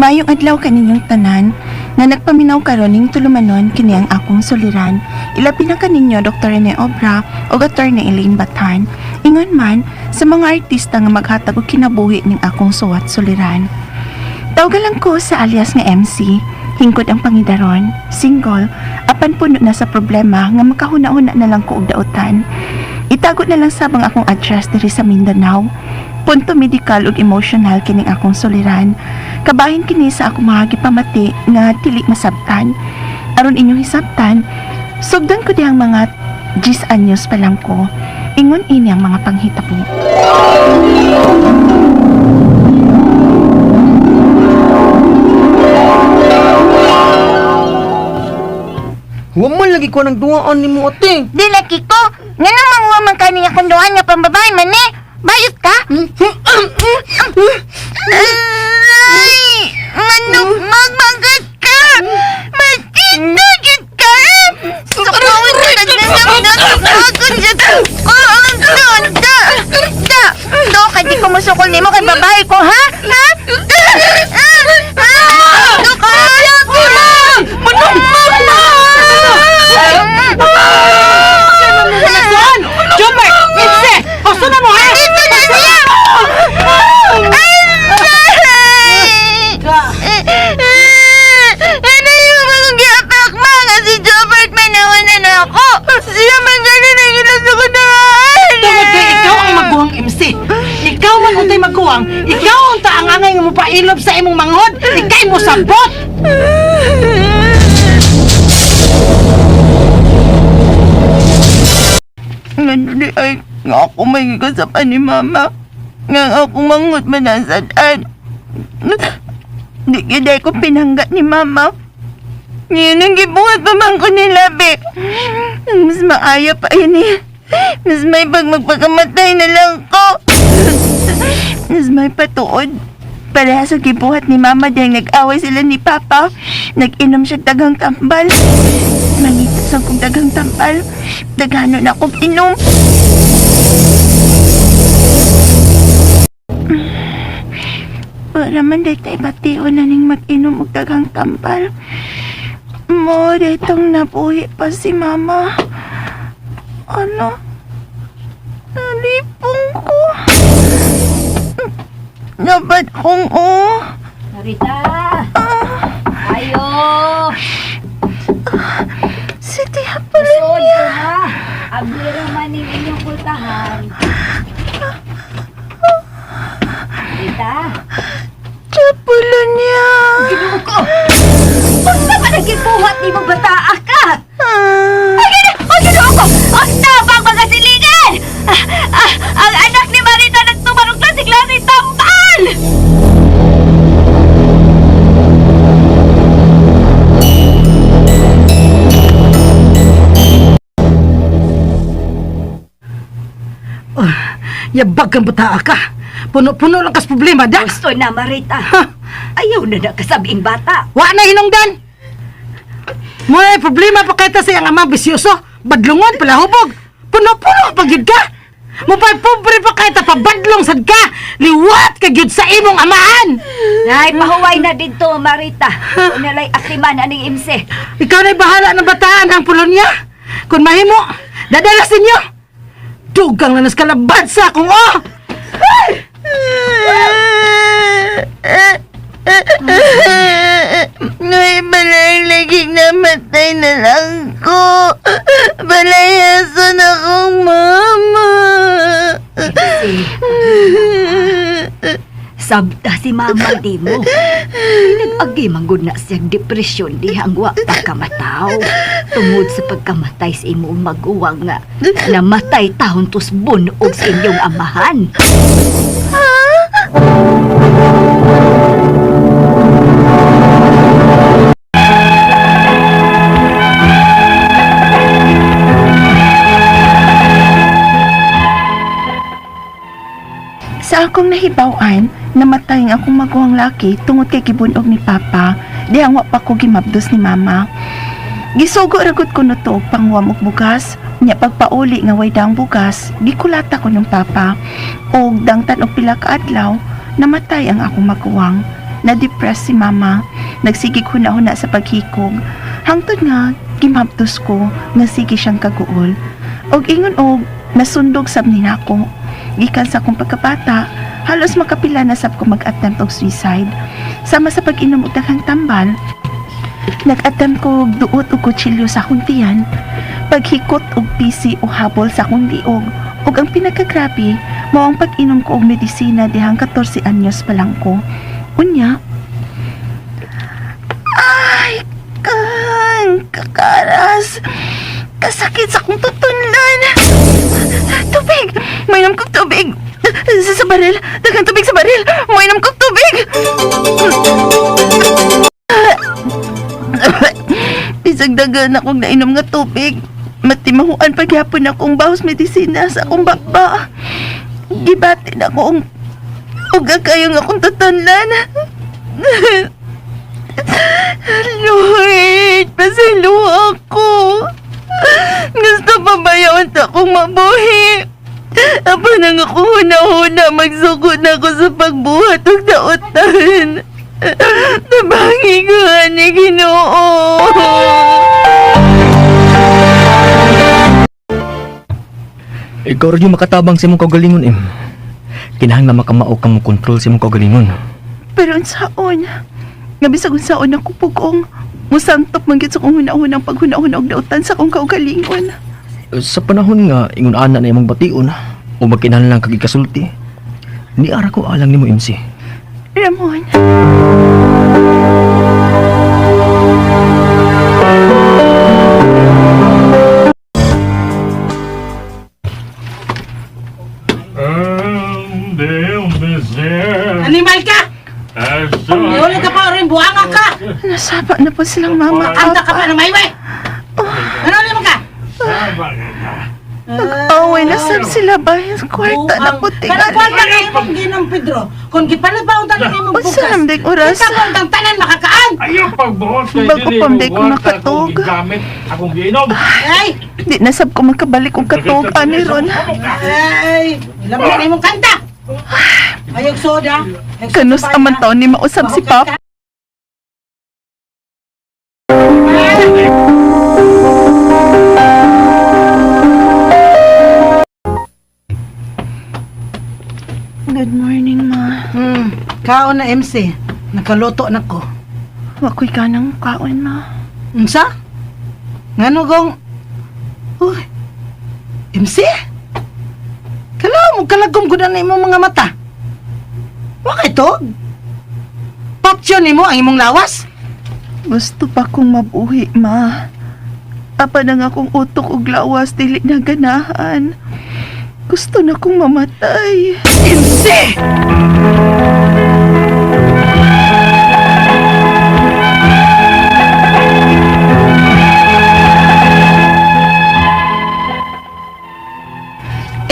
Mayong adlaw kaninyong tanan nga nagpaminaw karon ning tulumanon kini ang akong suliran. Ilabi na kaninyo Dr. Rene Obra o Dr. Elaine Batan. Ingon man sa mga artista nga maghatag og kinabuhi ning akong suwat suliran. Tawag lang ko sa alias nga MC. Hingkod ang pangidaron, single, apan puno na sa problema nga makahuna-huna na lang ko og dautan. Itago na lang sabang akong address diri sa Mindanao. Punto medical ug emotional kining akong suliran. Kabahin kini sa akong mga gipamati nga dili masabtan. Aron inyong hisabtan, sugdan ko dihang mga 10 anyos pa lang ko. Ingon ini ang mga panghitabo. Huwag man lagi ko ng duwaan ni mo, ate. Di laki ko. Nga naman huwag man ka niya kung doon nga pambabae man eh. Bayot ka? Ay! Manok magbagat ka! Magkita ka! Sukawin ka nagnasamdan ako dyan. Do, kaya di ko masukol ni mo kay babae ko, ha? Ha? Do ka! Manok magbagat! Jumper! Minse! Paso na mo, ha? Dito na siya! Ano yung mga giapak mga si Jobert manawanan ako? Siya man gano'n ang inasukunahan! Tungod kay ikaw ang maguwang MC. Ikaw man untay maguwang. Ikaw ang taangangay nga mo pailob sa imong manghod. Ikay mo sabot! Nga ay nga ako may kasapan ni mama. Nga ako mangut manasadaan. Di gede ko pinangga ni mama. Ngayon ang gibuhat pa man ko ni Labi. Mas maaya pa ini. Mas may pag magpakamatay na lang ko. Mas may patuod. Para sa gibuhat ni mama diyang nag-away sila ni papa. Nag-inom siya dagang tambal. Mangitas akong dagang tambal. Dagano na akong inom. Para man dito ibatiho na ning mag-inom og dagang tambal. Mo ditong nabuhi pa si mama. Ano? Nalipong ko. Dapat kong Marita! Ayo! Si Tia pala Suod niya. ko na! Agliro man yung inyong pultahan. Marita! Tia pala niya. Ginoo ko! Basta ba nagkipuhat ni mong bataa ka? Ay, ginoo ko! Asta ba ang magasilingan? Ang anak ni Marita nagtumarong klasik-klasik tambal! Yabag kang bataa ka. Puno-puno lang kas problema, da. Gusto na, Marita. Ayaw na nakasabing bata. Wa na hinungdan. May problema pa kita sa iyang ama bisyoso. Badlungon pala hubog. Puno-puno pagid ka. Mupay pobre pa kita pabadlong sad ka. Liwat ka gyud sa imong amahan. Ay, pahuway na dito, Marita. Unalay aktiman aning imse. Ikaw na'y bahala ng bataan ang Polonia. Kung mahimo, dadalasin niyo. Dugang na naskalabad sa akong Ngay balay laging namatay na lang ko. Balayason akong mama. Sabta si mama di mo. Nag-agi manggod na siyang depresyon di hangwa pa kamataw. Tungod sa pagkamatay sa imong maguwang nga namatay tahon tos bunog sa inyong amahan. Sa akong nahibaw-an, namatay ang akong maguwang laki tungod kay gibunog ni Papa, di ang wa pa ko gimabdos ni Mama. Gisugo ragot ko no to pangwam og bugas, nya pagpauli nga way daang bugas, gikulata ko ng Papa. Og dangtan og pila ka adlaw, namatay ang akong maguwang. Na-depress si mama. Nagsigig huna-huna sa paghikog. Hangtod nga, gimabtos ko nga sige siyang kaguol. Og ingon og nasundog sab ni nako. Gikan sa akong pagkabata, halos makapila na sab ko mag-attempt og suicide. Sama sa pag-inom og daghang tambal, nag-attempt ko og duot og kutsilyo sa akong tiyan, paghikot og pisi o habol sa akong liog, ug ang pinakagrabe mao ang pag-inom ko og medisina dihang 14 anyos pa lang ko. Unya, ay, kakaras, kasakit sa akong tutunlan. Tubig! Mainom kong tubig! Sa baril! Daghang tubig sa baril! Mainom kong tubig! Bisag dagan akong nainom nga tubig. Matimahuan paghapon akong bahos medisina sa akong baba. Gibatin akong uga kayong akong tutunlan. Lord, pasiluha ako. Gusto pa ba yun akong mabuhi? Apa nang ako huna-huna magsugod na ako sa pagbuhat ng daotan. Nabangi ko ni Ginoo. Ikaw rin yung makatabang sa imong kaugalingon, Em. Kinahanglan makamao kang mo kontrol sa imong kaugalingon. Pero unsaon? Nga bisag unsaon ako pugong. Musantop man gyud sa kong huna-hunang paghuna-huna og daotan sa kong kaugalingon. Sa panahon nga, ingon ana na imong bation, o magkinahanglan kag ikasulti, ni ara ko alang nimo, MC. Ramon. Animal ka! Huli ka pa rin, buhanga ka! Nasapa na po silang mama, Anta ka pa papa. ng mayway! Ano naman ka? Away na sab sila ba? Yung kwarta na puti. Kanang kwarta na imong ginang Pedro. Kung gipalabaw tayo imong bukas. Unsa nam ding oras? Kita mo ang tanan makakaan! Ayaw pagbuhos kay Bago dili pa, mo di ko buhat makatog. akong gigamit akong giinom. Ay! Di na sab ko makabalik og katog ani ron. Ay! Ilam na imong kanta! Ayog soda. Kanus aman taon ni mausab si Pap. Good morning, ma. Kaon na MC. Nakaluto na ko. Wakoy ka ng kaon, ma. Unsa? Ngano gong... Uy! MC? Kalaw mo kalagom ko na imong mga mata. Wakay to? Patsyo ni mo ang imong lawas? Gusto pa kong mabuhi, ma. Apa na nga kong utok og lawas, dili na ganahan. Gusto na kong mamatay. MC!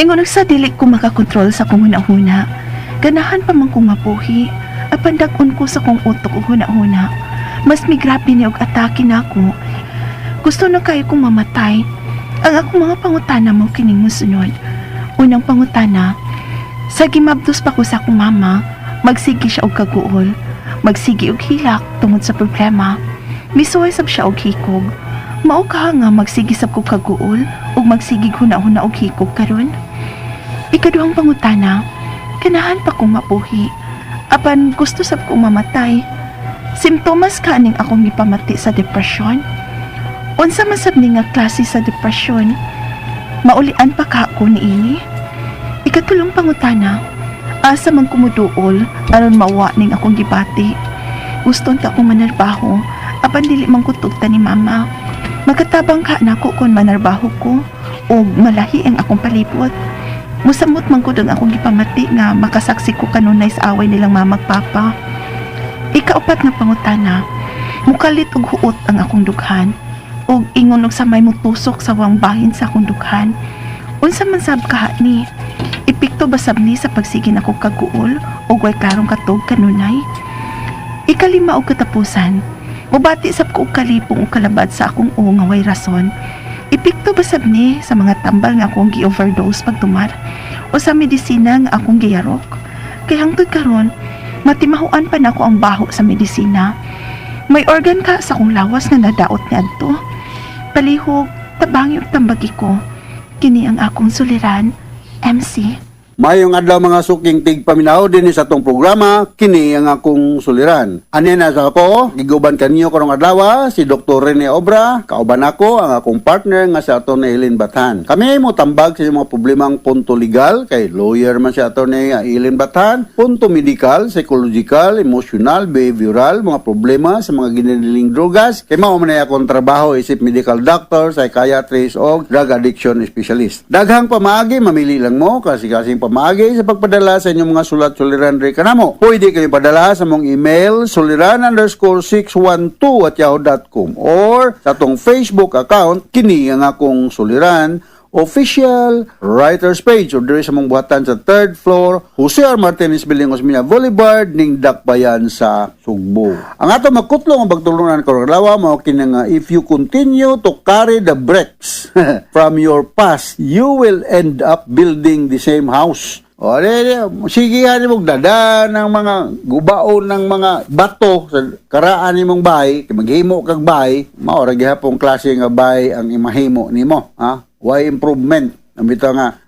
Ingon sa dili ko makakontrol sa kong huna-huna. Ganahan pa man kong mabuhi. Apan dag-on ko sa kong utok og huna-huna. Mas migrabe ni og atake na ako. Gusto na kayo kong mamatay. Ang akong mga pangutana mo kining mosunod. Unang pangutana, sa gimabdos pa ko sa akong mama, magsigi siya og kaguol. Magsigi og hilak tungod sa problema. Misuway sab siya og hikog. Mao ka nga magsigi sab ko kaguol ug magsigig huna-huna og hikog karon. Ikaduhang pangutana, ganahan pa kong mabuhi. Apan gusto sab kong mamatay. Simptomas kaning akong gipamati sa depresyon. Unsa man sab ni nga klase sa depresyon? Maulian pa ka ako niini. Ikatulong pangutana, asa man kumuduol aron mawa ning akong gibati. Gusto ta akong manarbaho, apan dili man kutugta ni mama. Magkatabang ka na ko kung manarbaho ko o malahi ang akong palibot. Musamot man ko ang akong gipamati nga makasaksi ko kanunay sa away nilang mamagpapa. Ikaupat nga pangutana, mukalit og huot ang akong dughan og ingon og samay mo tusok sa wang bahin sa akong dughan. Unsa man sab ka ni? Epekto ba sab ni sa pagsigin ako kaguol o way klarong katog kanunay? Ikalima og katapusan, mubati sab ko og kalipong og kalabad sa akong nga way rason. Epekto ba sab ni sa mga tambal nga akong gi-overdose pagtumar o sa medisina nga akong giyarok? Kay hangtod karon, Matimahuan pa na ako ang baho sa medisina. May organ ka sa kong lawas nga nadaot ni adto. Palihog, tabangi ug tambagi ko. Kini ang akong suliran, MC. Mayong adlaw mga suking tigpaminaw din sa atong programa, kini ang akong suliran. Ani na sa ako, giguban kanyo karong adlaw si Dr. Rene Obra, kauban ako ang akong partner nga si Atty. Eileen Batan. Kami mo tambag sa mga problemang punto legal, kay lawyer man si Atty. Eileen Batan, punto medical, psychological, emotional, behavioral, mga problema sa mga ginililing drogas, kay mao man akong trabaho isip medical doctor, psychiatrist o drug addiction specialist. Daghang pamaagi, mamili lang mo kasi pamaagi sa pagpadala sa inyong mga sulat-suliran rin kanamo. Pwede kayo padala sa mong email suliran_612@yahoo.com or sa atong Facebook account kini ang akong suliran official writers page or diri sa mong buhatan sa 3rd floor Jose R. Martinez Building, Osmeña Boulevard ning Dakbayan sa Sugbo. Ang ato makutlong ang pagtulungan karong adlaw mao kini nga if you continue to carry the bricks from your past, you will end up building the same house. O, sige nga mong dada ng mga gubaon ng mga bato sa karaan ni mong bahay, maghimo kag bahay, maora gihapong klase nga bahay ang imahimo nimo, ha? Why improvement? Nambito nga,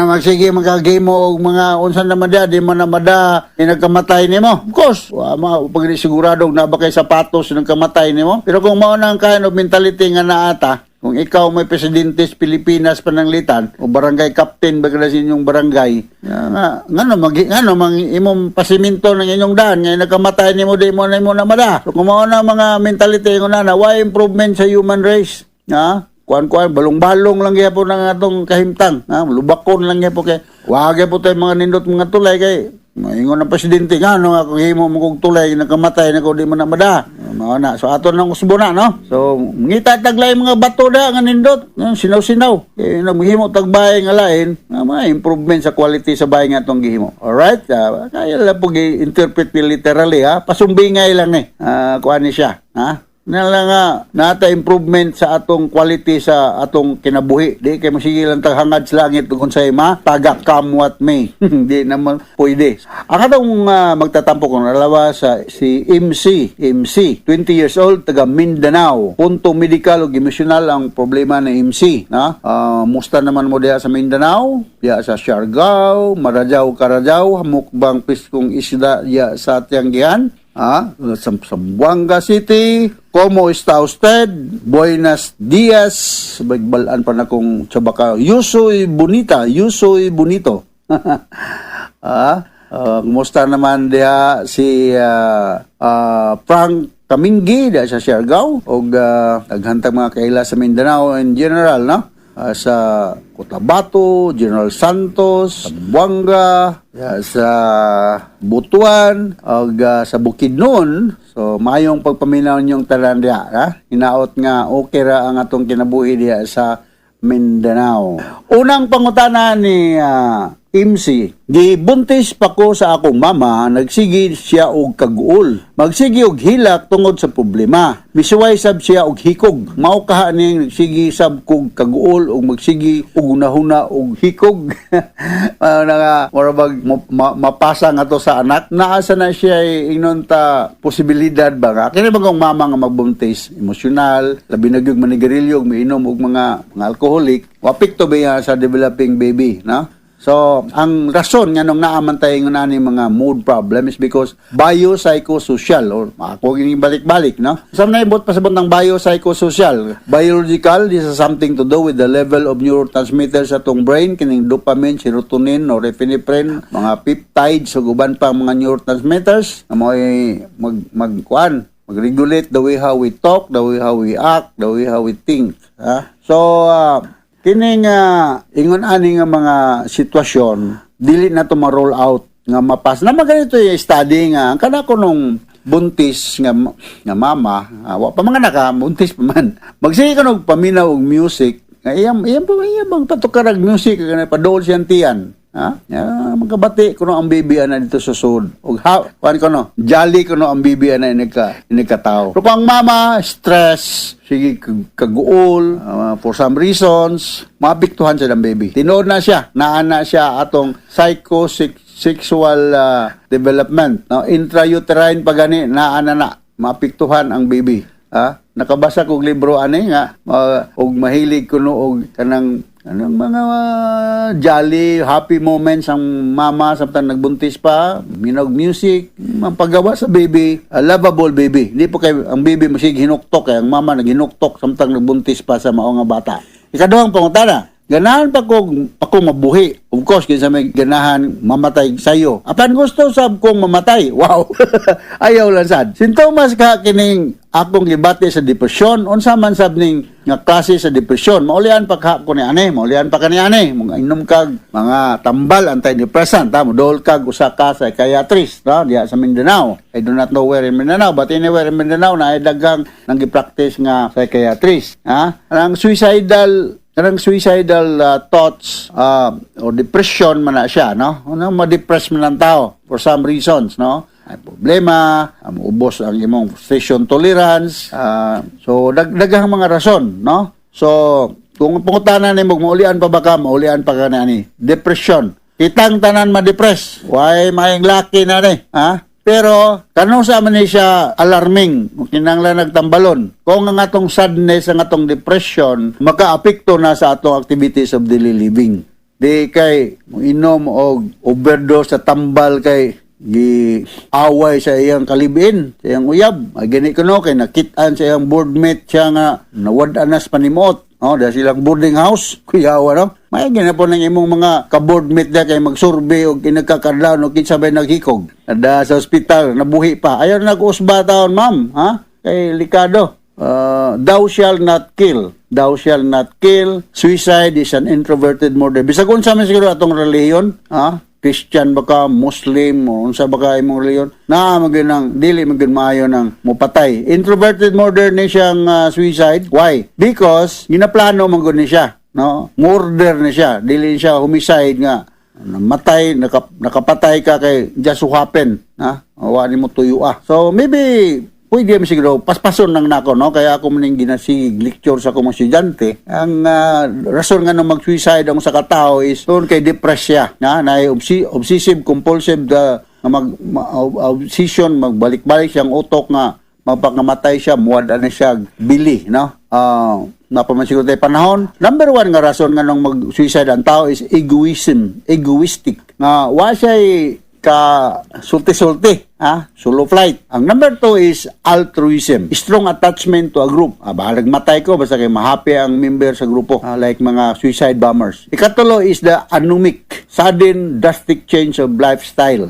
magsige magagimo og mga unsan naman di man namada nagkamatay nimo. Of course, pag siguradong na ba kay sapatos nang kamatay nimo. Pero kung mao nang kind of mentality nga naata, kung ikaw may presidente sa Pilipinas pananglitan o barangay captain bagala sa inyong barangay, ngano mang imong pasiminto ng inyong daan nga nagkamatay nimo di mo namada. So kung mao na mga mentality ngo na why improvement sa human race? Ha? Kuan balong-balong lang gyapon ang atong kahimtang, ha, lubakon lang gyapon kay wag gyapon tay mga nindot mga tulay kay maingon ang presidente ngano ako himo mo kog tulay nakamatay na ko di man namada. Mao na so aton nang usbo na no. So ngita taglay mga bato da nga nindot, sinaw-sinaw. Kay naghimo tagbay nga lain, may improvement sa quality sa bahay nga atong gihimo. Alright? Kaya lang pug interpret literally ha, pasumbingay lang kuan ni siya, ha. Nga nata improvement sa atong quality sa atong kinabuhi. Di kay masige lang taghangad sa langit kung say taga come what may. Di naman pwede. Ang atong magtatampo kung nalawa sa si MC 20 years old, taga Mindanao. Punto medical o emotional ang problema na MC, na musta naman mo diha sa Mindanao, diha sa Siargao, Marajao, Carajao, hamukbang piskong isda diha sa Tianggihan. Sa Zamboanga City, como está usted? Buenos días. Bagbalaan pa na kong tsabaka. Yusoy bonita, yusoy bonito. Kumusta naman diha si Frank Kamingi diha sa Siargao o naghantag mga kaila sa Mindanao in general, no? Sa Cotabato, General Santos, sa Buanga, sa Butuan, sa Bukidnon. So, mayong pagpaminaw niyong talan diya, ha? Hinaot nga, okay ra ang atong kinabuhi diya sa Mindanao. Unang pangutana ni MC, gibuntis pa ko sa akong mama, nagsigi siya og kaguol. Magsigi og hilak tungod sa problema. Misuway sab siya og hikog. Mao kaha ning nagsigi sab kog kaguol og magsigi og unahuna og hikog. Morabag mapasa nga to sa anak. Naasa na siya ingnon ta posibilidad ba nga. Kini bagong mama nga magbuntis, emosyonal, labi na gyud manigarilyo og miinom og mga alcoholic, wapikto ba sa developing baby, no? So, ang rason nga nung naamantay ng nani mga mood problem is because biopsychosocial or ako gining balik-balik, no? Sa naibot pasabot ng biopsychosocial. Biological, this has something to do with the level of neurotransmitters sa atong brain, kining dopamine, serotonin, norepinephrine, mga peptides, so guban pa mga neurotransmitters na mag-regulate the way how we talk, the way how we act, the way how we think. So, kining ingon ani nga mga sitwasyon dili na to ma-roll out nga mapas na maganito yung study nga kada ko nung buntis nga mama wa pa mga naka buntis pa man magsige ka og paminaw og music nga iyang bang patukarag music nga padol siyang tiyan. Magkabati ko no ang baby ana dito sa sud. Og kuan ko no, jolly ko no ang baby ana inikataw. Pero kung ang mama stress, sige kaguol, for some reasons, mabiktuhan siya ng baby. Tinood na siya, naana siya atong sexual development, no? Intrauterine pa gani na maapektuhan ang baby. Nakabasa kog libro ani nga og mahilig kuno og kanang mga jolly, happy moments ang mama samtang nagbuntis pa, minog music, mapagawa sa baby, lovable baby. Hindi po kay ang baby masig hinuktok kay ang mama naghinuktok samtang nagbuntis pa sa mao nga bata. Ikaduhang pangutana, ganahan pa ako mabuhi. Of course, kinsa may ganahan mamatay sayo. Apan gusto sab kong mamatay. Wow. Ayaw lang sad. Sintomas ka kining akong gibati sa depresyon. Unsa man sab ning nga klase sa depresyon. Maulian pa ka ko ni ani, maulian pa kani ani. Mga inom kag mga tambal antidepressant, dol kag usa ka sa psychiatrist, diya sa Mindanao. I do not know where in Mindanao, but anywhere in Mindanao na ay daghang nang gi-practice nga psychiatrist. Ang suicidal thoughts or depression man na siya, no? Ma-depress man ang tao for some reasons, no? Ay problema, ubos ang imong frustration tolerance, so daghang mga rason, no? So kung pangutanan nimo maulian pa ba ka, maulian pa ka na ni depression. Kitang tanan ma-depress, why maayong laki na ni, Pero kano sa man ni siya alarming, kinanglan nagtambalon. Kung ang atong sadness, ang atong depression, makaapekto na sa atong activities of daily living. Di kay inom og overdose sa tambal kay away sa iyang kalibin, sa iyang uyab. Gani kuno kay nakit-an sa iyang boardmate siya nga nawad-an sa panimot. Dahil silang boarding house, kuyawa, no? May ginapon ng imong mga ka-boardmate na kay mag-survey o kinagkakadlaw o kinsabay naghikog. Ada sa ospital, nabuhi pa. Ayaw na nag-usba taon, ma'am, Kay likado. Thou shall not kill. Thou shall not kill. Suicide is an introverted murder. Bisag unsa man siguro atong reliyon, Christian baka, Muslim, o unsa baka imong reliyon, na maginang dili magin maayo ng mupatay. Introverted murder ni siyang suicide. Why? Because ginaplano man gud ni siya, no? Murder ni siya, dili siya homicide nga namatay, nakapatay ka kay just so happen, wa nimo tuyo. So maybe pwede mo siguro, paspason lang na ako, no? Kaya ako maning ginasig lecture sa akong estudyante. Ang rason nga nang mag-suicide ang sa katao is doon kay depress siya. Na obsessive, compulsive, obsession, magbalik-balik siyang utok nga mapakamatay siya, muwada na siya, bili, no? Napaman siguro tayo panahon. Number one nga rason nga nang mag-suicide ang tao is egoistic. Nga, wa siya'y sulti-sulti, solo flight. Ang number 2 is altruism, strong attachment to a group. Bahalag matay ko, basta kay mahappy ang member sa grupo, like mga suicide bombers. Ikatulo is the anomic, sudden drastic change of lifestyle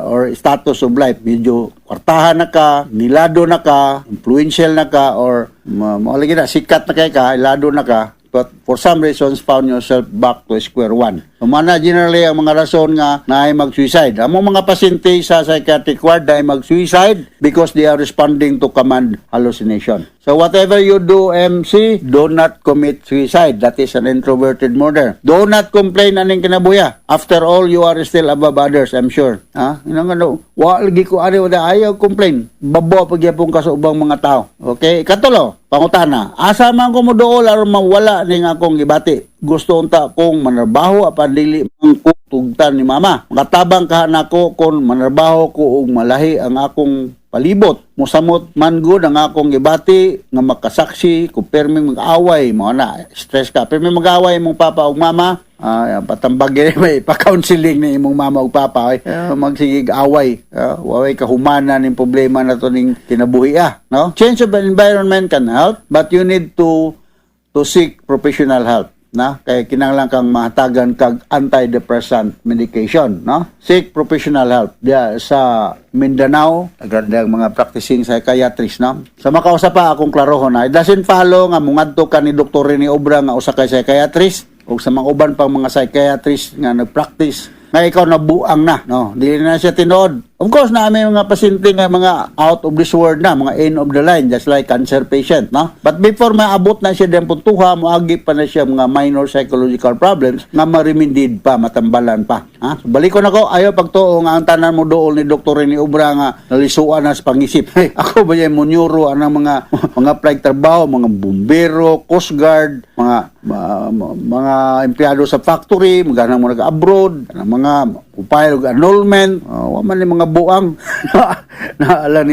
or status of life. Medyo kwartahan na ka, nilado na ka, influential na ka, or malagi na, sikat na ka, ilado na ka, but for some reasons found yourself back to square one. So, generally, ang mga rason nga na ay mag-suicide. Ang mga pasyente sa psychiatric ward ay mag-suicide because they are responding to command hallucination. So, whatever you do, MC, do not commit suicide. That is an introverted murder. Do not complain aning kinabuya. After all, you are still above others, I'm sure. Lagi ko ayaw complain. Babo pagyapong ka sa ubang mga tao. Okay? Ikatulo, pangutana. Asa man ko mo dool aron mawala ning akong gibati. Gusto unta kong manarbaho apan dili man ko tugtan ni mama. Makatabang ka nako kon manarbaho ko og malahi ang akong palibot. Musamot man gud ang akong gibati nga makasaksi kung perming mag-away mo na stress ka. Perming mag-away imong papa ug mama, patambag may pa-counseling ni imong mama ug papa magsigig away. Way kahumana ning problema na to ning kinabuhi no? Change of environment can help, but you need to seek professional help. Kaya kinahanglan kang mahatagan kag antidepressant medication, no? Seek professional help. Diya sa Mindanao, agandang mga practicing psychiatrist, no? Sa makausap pa akong klarohon it doesn't follow nga mungadto ka ni Dr. Rene Obra nga usa ka psychiatrist o sa mga uban pang mga psychiatrist nga nagpractice nga ikaw nabuang na, no? Dili na siya tinuod. Of course, na may mga pasyente nga mga out of this world na, mga end of the line, just like cancer patient, no? But before maabot na siya din puntuha, muagi pa na siya mga minor psychological problems nga marimindid pa, matambalan pa. So, balik ko na ko, ayaw pagtuo nga ang tanan mo dool ni Dr. Rene Obra nga nalisuan na sa pangisip. Ako ba yung munyuro anang mga flight trabaho, mga bumbero, coast guard, mga empleyado sa factory, magana mo nag-abroad, mga upile og annulment, wa man ni mga buang naala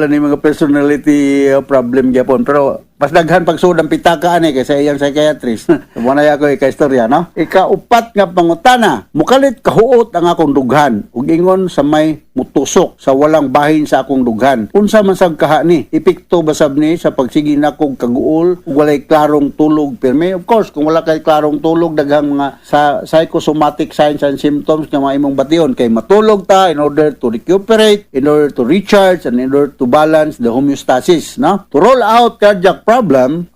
ni mga personality problem gyapon, pero pas daghan pagsud ang pitaka ani kay sa iyang psychiatrist. Mo na ako ika-istorya, no? Ikaupat nga pangutana, mukalit kahuot ang akong dughan ug ingon sa may mutusok sa walang bahin sa akong dughan. Unsa man sab kaha ni? Epekto ba sab ni sa pagsigi nakong kaguol ug walay klarong tulog pirmi? Of course, kung wala kay klarong tulog, daghang mga sa psychosomatic signs and symptoms nga maimong bation kay matulog ta in order to recuperate, in order to recharge, and in order to balance the homeostasis, no? To roll out cardiac problem,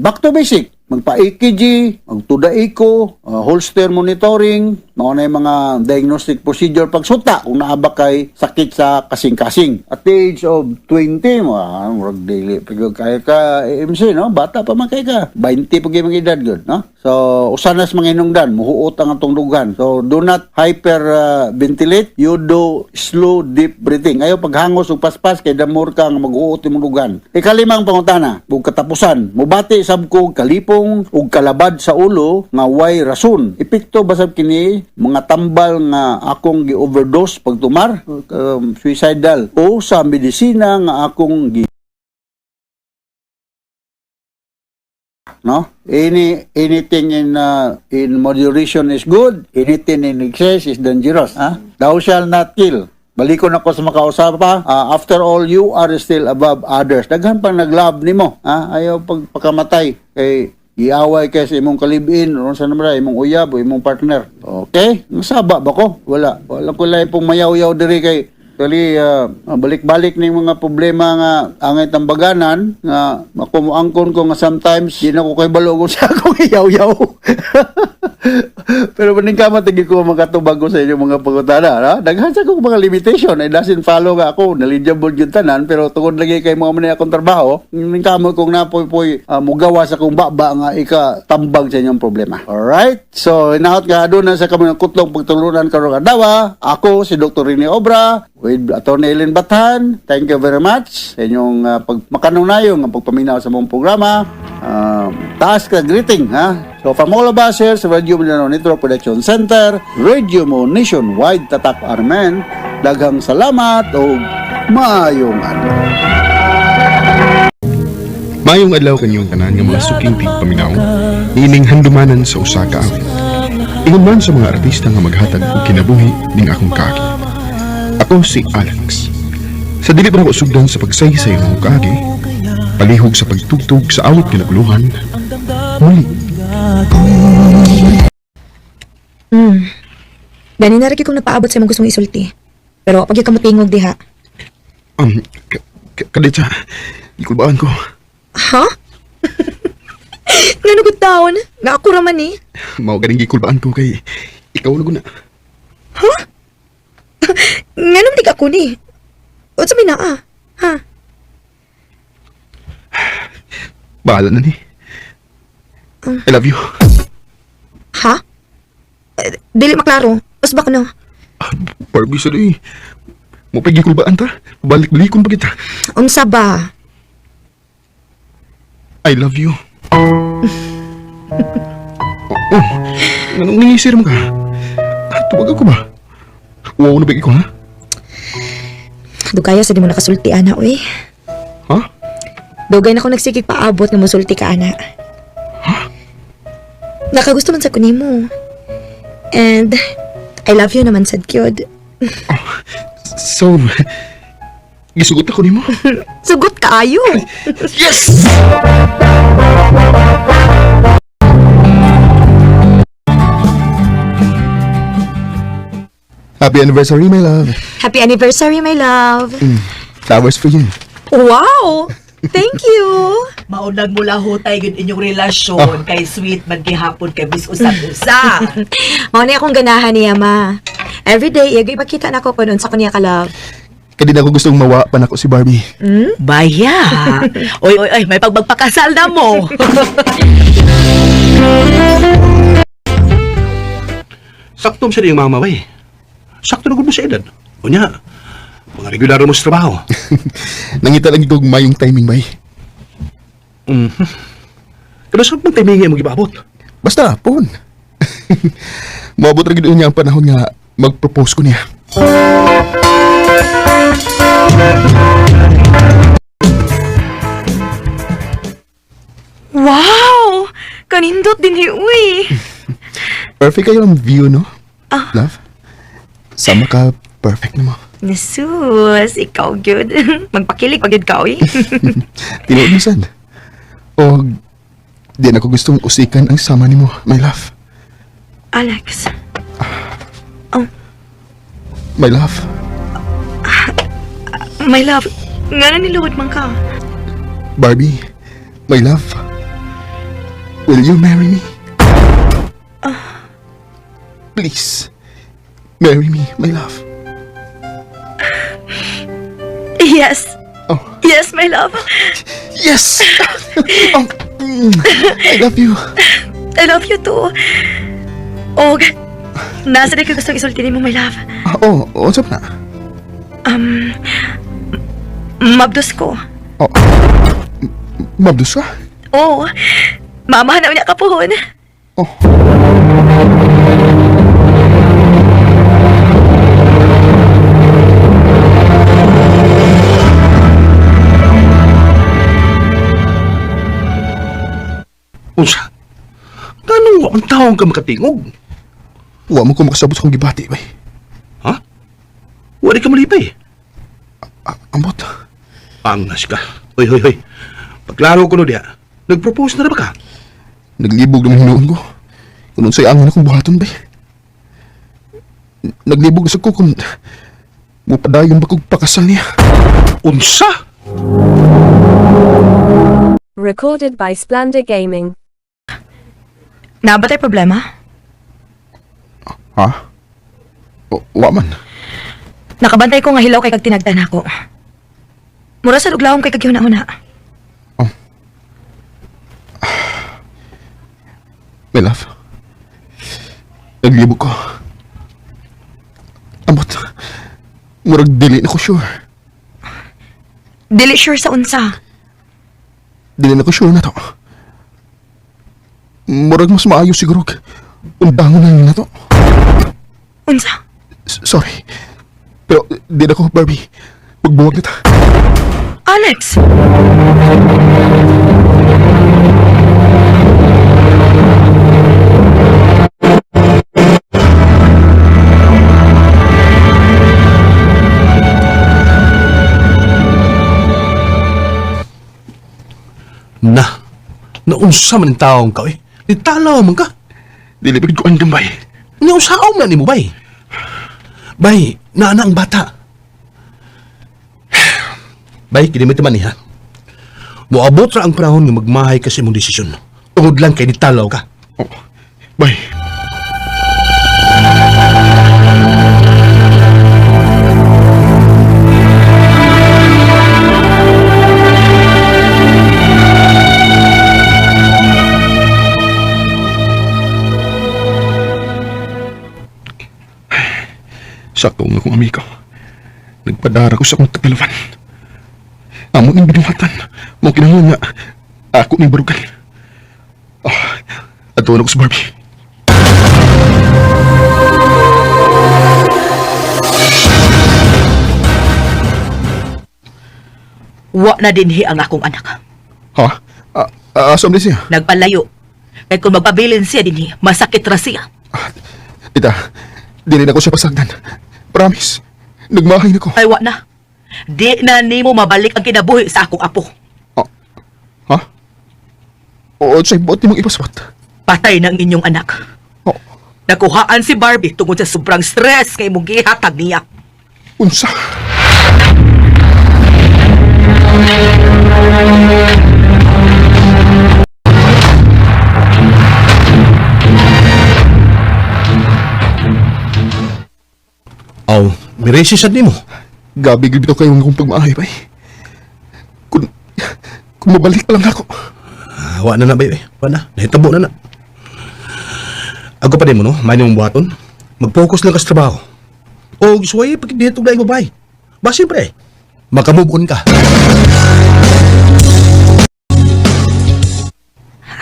back to basic. Magpa-EKG, magtuda-echo, holster monitoring, mga yung mga diagnostic procedure pagsuta kung naaba kay sakit sa kasing-kasing. At the age of 20, murag daily, kaya ka MC, no? Bata pa man kaya ka. 20 pag yung edad, good, no? So, usanas mga inungdan, muhuot ang atong dugan. So, do not hyperventilate, you do slow, deep breathing. Ayaw paghangos o paspas, kay damor kang maghuot yung dugan. Ikalimang pangutana, kung katapusan, mubati sab ko kalipong ug kalabad sa ulo nga way rason. Epekto basab kini mga tambal nga akong gi-overdose pagtumar, suicidal, o sa medisina nga akong no? Anything in moderation is good, anything in excess is dangerous. Thou shall not kill. Balikon ako sa makausapa, after all, you are still above others. Daghan pang nag-love nimo, ayaw pagpakamatay kay giaway kay sa imong kalibin o sa namra imong uyab o imong partner. Okay? Nasaba ba ko? Wala ko lay pong mayaw-yaw diri kay kali balik-balik ni mga problema nga angay tambaganan nga makumuangkon ko nga sometimes di na ko kay balogon sa akong iyaw-yaw. Pero maning kama tigi ko makatubag ko sa inyo mga pangutana, ha? Daghan sa ko mga limitation, it doesn't follow nga ako, knowledgeable yung tanan, pero tungod lagi kay mga manay akong trabaho, maning kama kung napoy mugawa sa kong baba nga ika-tambag sa inyong problema. Alright? So, inaot ka doon na sa kami ng kutlong pagtulunan karong adlaw. Ako si Dr. Rene Obra with Atty. Ellen Bathan. Thank you very much sa inyong makanunayong ang pagpaminaw sa mong programa. Taas ka greeting, ha? So from all of us here sa Radio Mindanao Network Production Center, Radio Mo Nationwide, Tatak Armen, daghang salamat o maayong adlaw. Mayong adlaw kanyong tanan nga mga suking tigpaminaw, ining handumanan sa usa ka awit. Ingon man sa mga artista nga maghatag og kinabuhi ning akong kaagi. Ako si Alex. Sa dili pa ako sugdan sa pagsaysay ng kaagi, palihog sa pagtugtog sa awit kinaguluhan, muli. Gani na rin kong napaabot sa mga gustong isulti. Pero pag yung kamutingog diha. Kadetsa, ikulbaan ko. Ha? Nga nagod taon? Nga ako raman eh. Mao ganing gikulbaan ko kay ikaw na. Ha? Nga nang tig ako ni. O sabi na ha? Bahala na ni. I love you. Ha? Dili maklaro. Usbak na. Barbie, sorry. Mo pagikulbaan ta. Balik-balikon pa kita. Unsa ba? I love you. Anong nangisir mo ka? Tubag ako ba? Wow, nabig ko, ha? Dugaya sa di mo nakasulti, ana, uy. Ha? Dugay na akong nagsigig paabot nga musulti ka, ana. Nakagusto man sa kunimo. And I love you naman, sad kyod. So, gisugot ako ni mo. Sugot ka ayo. Yes! Happy anniversary, my love. Happy anniversary, my love. Flowers for you. Wow! Thank you. Maunag mula hutay yun inyong relasyon kay sweet man gihapon kay bis usap-usa. Mao na akong ganahan niya, ma. Everyday, iyagay pakita na ko kunon sa kunya ka, love. Kadin ako gustong mawa pa nako si Barbie. Baya. Oy, may pagbagpakasal na mo. Sakto siya yung mama bay. Sakto na gud mo sa edad. O niya, mga regular mo sa trabaho. Nangita lang itong mayong timing, bay. Pero saan bang timingin mo gibabot? Basta, pon. Maabot rin niya ang panahon nga Mag-propose ko niya. Wow! Kanindot din uy. Perfect kayo ang view, no? Love? Sama ka, perfect na mo. Nesus, ikaw good. Magpakilig pag yun ka, uy. Tinuod mo sad. O, di na ko gustong usikan ang sama ni mo, my love. Alex, My love. my love, nga na niluhod man ka. Barbie, my love. Will you marry me? Please, marry me, my love. Yes. Oh. Yes, my love. Yes! Oh, I love you. I love you too. Og, nasa di ka gusto isulti mo, my love. Oh, what's up na? Mabdos ko. Oh, mabdus ka? Oo. Mamahan na niya kapuhon. Oh. Unsa? Ganun ang taong ka makatingog? Huwag mo ko makasabot sa kong gibati, bay. Ha? Wala ka malipay. Ambot. Pangas ka. Hoy. Paglaro ko no diya, nag-propose na ba ka? Naglibog ng hinuon ko. Kung sa'y angin akong buhaton, bay. Naglibog na sa ko kung mupadayon ba kong pakasal niya. Unsa? Recorded by Splendor Gaming. Nabatay problema? Ha? Wa man. Nakabantay ko nga hilaw kay kag tinagdan ako. Mura sa luglawom kay kag huna-huna. My love. Naglibog ko. Ambot. Murag dili na ko sure. Dili sure sa unsa. Dili na ko sure na to. Murag mas maayos siguro. Undangon na na to. Unsa? Sorry. Pero di na ko, Barbie. Magbuwag na ta. Alex! Naunsa man ang taong ka, eh. Nitalaw man ka. Dili ba ko andam, bay? Niusaom na ni mo, bay. Bay, naana ang bata. Bay, kinimit man niya. Moabot ra ang panahon nga magmahay kasi mong desisyon. Tungod lang kay nitalaw ka. Oh, bay. Sakto nga kong amigo. Nagpadara ko sa akong tagalawan. Amo ning binuhatan. Mo kinahanglan nga ako ning barugan. Ato na ko sa Barbie. Wa na dinhi ang akong anak. Ha? Asam din siya? Nagpalayo. Kaya kung magpabilin siya dinhi, masakit ra siya. Tita, dili na ko siya pasagdan. Promise. Nagmahay na ko. Ay wa na. Di na nimo mabalik ang kinabuhi sa akong apo. Ha? Oo, sa'y buot ni mong ipaswat. Patay ng inyong anak. Oh, Nakuhaan si Barbie tungkol sa sobrang stress kay mong gihatag niya. unsa? Aw, miresi sad nimo. Gabi gid bitaw kayo akong pagmaahay, bay. Kung mabalik pa lang ako. Wa na bay. Wa na. Nahitabo na. Ako pa din mo, no? May mong buhaton. Mag-focus lang ka sa trabaho. O, gisuway, pag dito na yung babae. Ba, siyempre, makamove on ka.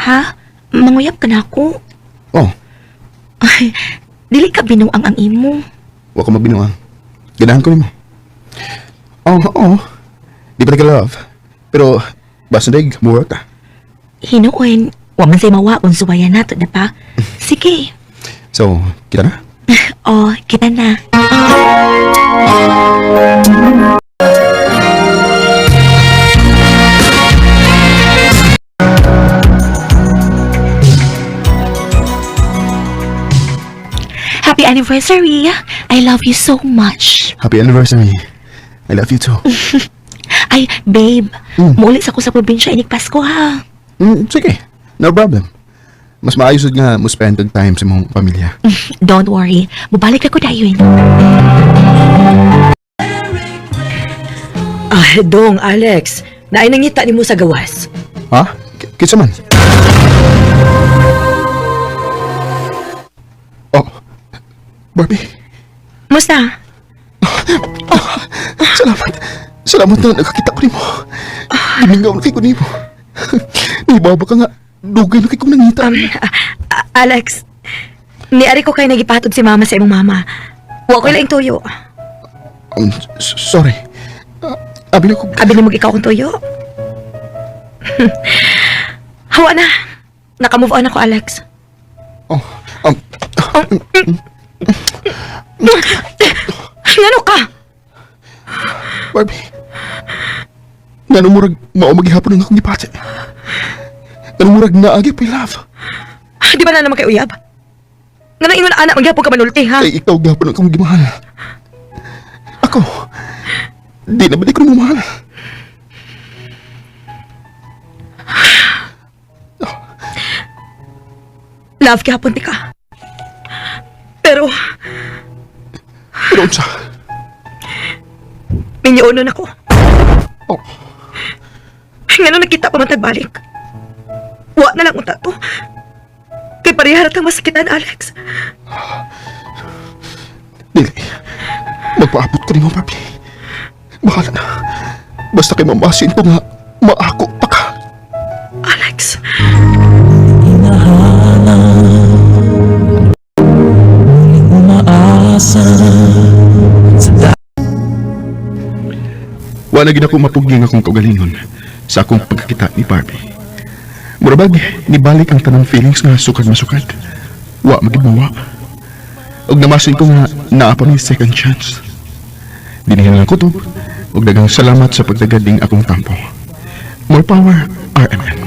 Ha? Manguyap ka na ako? Oh, Ay, dili ka binuang ang imo. Wa ko mabinuang. Ganahan ko nimo. Oo. Di pa love. Pero, basta daig, mura ka. Hinuon, wa man say mawaon suwayan nato na pa. Sige. So, kita na? Oh, kita na. Happy anniversary. I love you so much. Happy anniversary. I love you too. Ay, babe, muulit ako sa probinsya inig Pasko ha. Sige, no problem. Mas maayos nga mo spend ang time sa mong pamilya. Don't worry, mabalik ako dayon. Dong, Alex. Naay nangita ni mo sa gawas. Ha? Kitsa man? Oh, Barbie. Musta? Salamat na nakakita ko ni mo. Giningaw na kay ko ni mo. Nibaba ka nga. Dugay na kay kong nangita. Alex, niari ko kay nagipatod si mama sa imong mama. Wa ko lang tuyo. Sorry. Abi na ko. Abi ni mo ikaw kong tuyo. Hawa na. Naka-move on ako, Alex. Ngano ka? Barbie. Ngano murag mao maghihapon ang akong gipate. Ngano murag naagi pa love. Di ba na naman kay uyab? Ngano ingon anak magyapon ka manulti, ha? Ay ikaw gapon ang akong gimahal. Ako. Di na ba di ko na mahal? Love gyapon ti ka. Pero Pero unsa? minyoonon ako. Oh. Ngano nakita pa man tagbalik. Wa na lang unta to. Kay pariharat ang masakitan, Alex. Dili. Magpaabot ko ni mo, papi. Bahala na. Basta kay mamasin ko nga maako pa ka. Alex. Wala gid ako mapuging akong kaugalingon sa akong pagkakita ni Barbie. Murabag, nibalik ang tanang feelings nga sukad-masukad. Wa magibawa. Og namasin ko nga naa pa may second chance. Dinihan lang ko to. Og dagang salamat sa pagdagading akong tampo. More power, RMN.